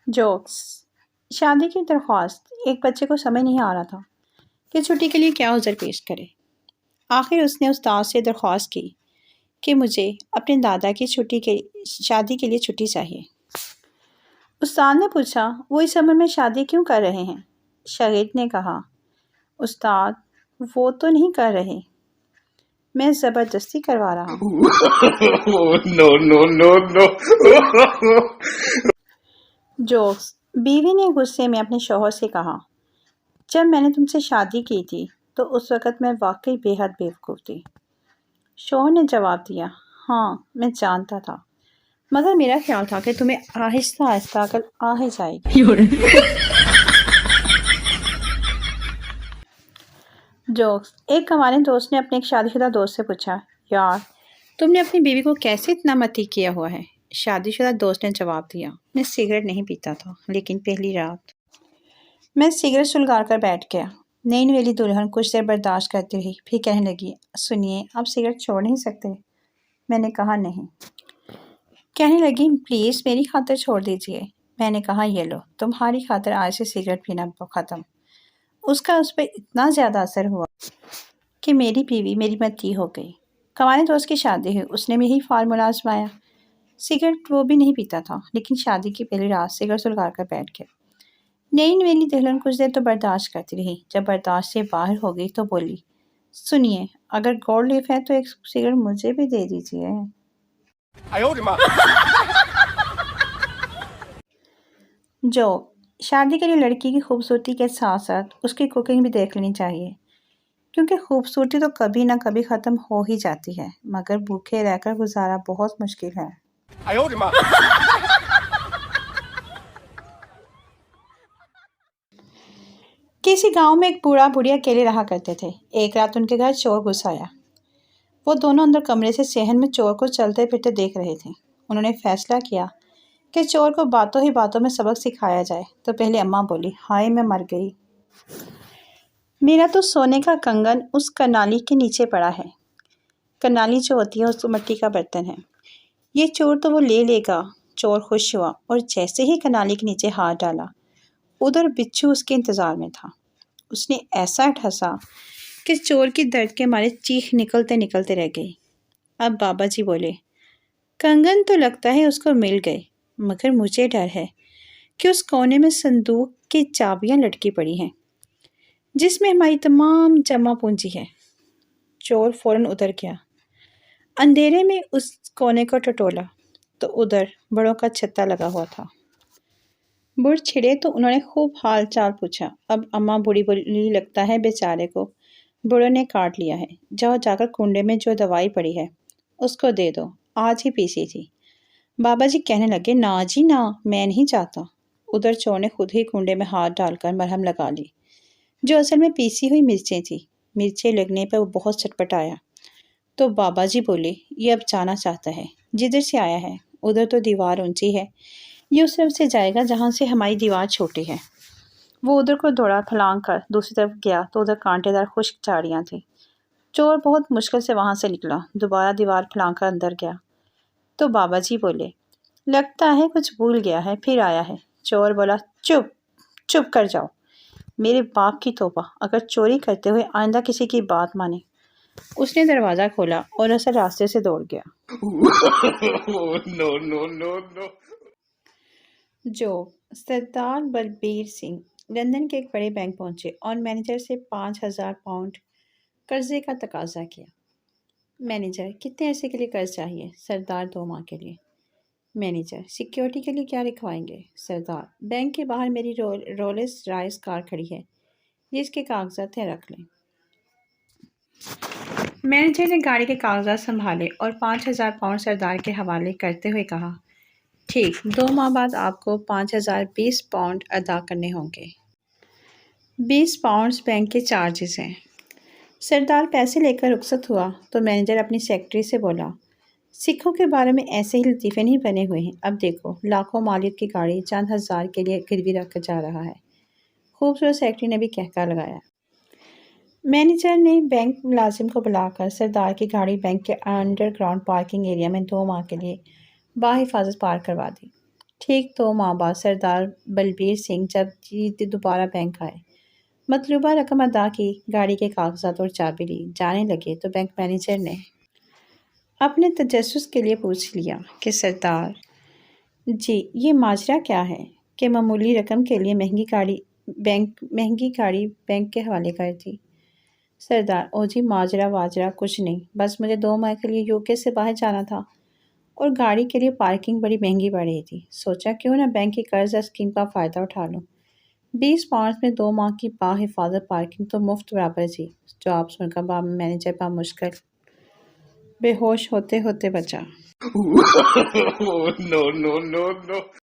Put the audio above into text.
Jokes شادی کی درخواست۔ ایک بچے کو سمجھ نہیں آ رہا تھا کہ چھٹی کے لیے کیا عذر پیش کرے۔ آخر اس نے استاد سے درخواست کی کہ مجھے اپنے دادا کی شادی کے لیے چھٹی چاہیے۔ استاد نے پوچھا وہ اس عمر میں شادی کیوں کر رہے ہیں؟ شاگرد نے کہا استاد وہ تو نہیں کر رہے، میں زبردستی کروا رہا ہوں۔ No, no, no, no. Jokes بیوی نے غصے میں اپنے شوہر سے کہا جب میں نے تم سے شادی کی تھی تو اس وقت میں واقعی بے حد بیوقوف تھی۔ شوہر نے جواب دیا ہاں میں جانتا تھا، مگر میرا خیال تھا کہ تمہیں آہستہ آہستہ عقل آ ہی جائے گی۔ جوکس ایک کمالے دوست نے اپنے ایک شادی شدہ دوست سے پوچھا یار تم نے اپنی بیوی کو کیسے اتنا متی کیا ہوا ہے؟ شادی شدہ دوست نے جواب دیا میں سگریٹ نہیں پیتا تھا، لیکن پہلی رات میں سگریٹ سلگا کر بیٹھ گیا۔ نئی نویلی دلہن کچھ دیر برداشت کرتی رہی، پھر کہنے لگی سنیے آپ سگریٹ چھوڑ نہیں سکتے؟ میں نے کہا نہیں۔ کہنے لگی پلیز میری خاطر چھوڑ دیجئے۔ میں نے کہا یہ لو تمہاری خاطر آج سے سگریٹ پینا ختم۔ اس کا اس پہ اتنا زیادہ اثر ہوا کہ میری بیوی میری متی ہو گئی۔ کمالے دوست کی شادی ہوئی، اس نے بھی یہی فارمولا آزمایا۔ سگریٹ وہ بھی نہیں پیتا تھا، لیکن شادی کی پہلی رات سگریٹ سلگا کر بیٹھ گیا۔ نئی نویلی دلہن کچھ دیر تو برداشت کرتی رہی، جب برداشت سے باہر ہو گئی تو بولی سنیے اگر گولڈ لیف ہے تو ایک سگریٹ مجھے بھی دے دیجیے۔ جو شادی کے لیے لڑکی کی خوبصورتی کے ساتھ ساتھ اس کی کوکنگ بھی دیکھ لینی چاہیے، کیونکہ خوبصورتی تو کبھی نہ کبھی ختم ہو ہی جاتی ہے، مگر بھوکے رہ کر گزارا بہت مشکل ہے۔ کسی گاؤں میں ایک بوڑھا بوڑھی اکیلے رہا کرتے تھے۔ ایک رات ان کے گھر چور گھس آیا۔ وہ دونوں اندر کمرے سے صحن میں چور کو چلتے پھرتے دیکھ رہے تھے۔ انہوں نے فیصلہ کیا کہ چور کو باتوں ہی باتوں میں سبق سکھایا جائے۔ تو پہلے اماں بولی ہائے میں مر گئی، میرا تو سونے کا کنگن اس کنالی کے نیچے پڑا ہے۔ کنالی جو ہوتی ہے اس مٹی کا برتن ہے، یہ چور تو وہ لے لے گا۔ چور خوش ہوا اور جیسے ہی کنالی کے نیچے ہاتھ ڈالا ادھر بچھو اس کے انتظار میں تھا۔ اس نے ایسا ٹھسا کہ چور کی درد کے مارے چیخ نکلتے نکلتے رہ گئی۔ اب بابا جی بولے کنگن تو لگتا ہے اس کو مل گئے، مگر مجھے ڈر ہے کہ اس کونے میں صندوق کی چابیاں لٹکی پڑی ہیں جس میں ہماری تمام جمع پونجی ہے۔ چور فوراً ادھر گیا، اندھیرے میں اس کونے کو ٹٹولا تو ادھر بڑوں کا چھتا لگا ہوا تھا۔ بڑ چھڑے تو انہوں نے خوب حال چال پوچھا۔ اب اماں بوڑھی بولی لگتا ہے بیچارے کو بڑوں نے کاٹ لیا ہے، جاؤ جا کر کنڈے میں جو دوائی پڑی ہے اس کو دے دو، آج ہی پیسی تھی۔ بابا جی کہنے لگے نا جی نا میں نہیں چاہتا۔ ادھر چور نے خود ہی کنڈے میں ہاتھ ڈال کر مرہم لگا لی، جو اصل میں پیسی ہوئی مرچیں تھیں۔ مرچیں لگنے پہ وہ بہت چٹپٹایا تو بابا جی بولے یہ اب جانا چاہتا ہے، جدھر سے آیا ہے ادھر تو دیوار اونچی ہے، یہ اس طرف سے جائے گا جہاں سے ہماری دیوار چھوٹی ہے۔ وہ ادھر کو دوڑا پھلانگ کر دوسری طرف گیا تو ادھر کانٹے دار خشک جھاڑیاں تھیں۔ چور بہت مشکل سے وہاں سے نکلا، دوبارہ دیوار پھلانگ کر اندر گیا تو بابا جی بولے لگتا ہے کچھ بھول گیا ہے پھر آیا ہے۔ چور بولا چپ کر جاؤ، میرے باپ کی توبہ، اگر چوری کرتے ہوئے آئندہ کسی کی بات مانے۔ اس نے دروازہ کھولا اور اصل راستے سے دوڑ گیا۔ No, no, no, no. جو سردار بلبیر سنگھ لندن کے ایک بڑے بینک پہنچے اور مینیجر سے 5,000 پاؤنڈ قرضے کا تقاضا کیا۔ مینیجر کتنے عرصے کے لیے قرض چاہیے؟ سردار 2 ماہ کے لیے۔ مینیجر سیکیورٹی کے لیے کیا لکھوائیں گے؟ سردار بینک کے باہر میری رولز رائس کار کھڑی ہے، یہ اس کے کاغذات ہیں رکھ لیں۔ مینیجر نے گاڑی کے کاغذات سنبھالے اور 5,000 پاؤنڈ سردار کے حوالے کرتے ہوئے کہا ٹھیک 2 ماہ بعد آپ کو 5,020 پاؤنڈ ادا کرنے ہوں گے۔ 20 پاؤنڈز بینک کے چارجز ہیں۔ سردار پیسے لے کر رخصت ہوا تو مینیجر اپنی سیکرٹری سے بولا سکھوں کے بارے میں ایسے ہی لطیفے نہیں بنے ہوئے ہیں، اب دیکھو لاکھوں مالیت کی گاڑی چند ہزار کے لیے گروی رکھ کر جا رہا ہے۔ خوبصورت سیکرٹری نے بھی کہکا لگایا۔ مینیجر نے بینک ملازم کو بلا کر سردار کی گاڑی بینک کے انڈر گراؤنڈ پارکنگ ایریا میں 2 ماہ کے لیے باحفاظت پارک کروا دی۔ ٹھیک 2 ماہ بعد سردار بلبیر سنگھ جب جی دوبارہ بینک آئے، مطلوبہ رقم ادا کی، گاڑی کے کاغذات اور چابی لی، جانے لگے تو بینک مینیجر نے اپنے تجسس کے لیے پوچھ لیا کہ سردار جی یہ ماجرا کیا ہے کہ معمولی رقم کے لیے مہنگی گاڑی بینک کے حوالے کر دی؟ سردار او جی ماجرا واجرا کچھ نہیں، بس مجھے 2 ماہ کے لیے UK سے باہر جانا تھا اور گاڑی کے لیے پارکنگ بڑی مہنگی پڑ رہی تھی، سوچا کیوں نہ بینک کی قرض اسکیم کا فائدہ اٹھا لوں۔ 20 پاؤنڈ میں 2 ماہ کی باحفاظت پارکنگ تو مفت برابر جی۔ جواب سن کر مینیجر بامشکل بے ہوش ہوتے ہوتے بچا۔ No, no, no, no.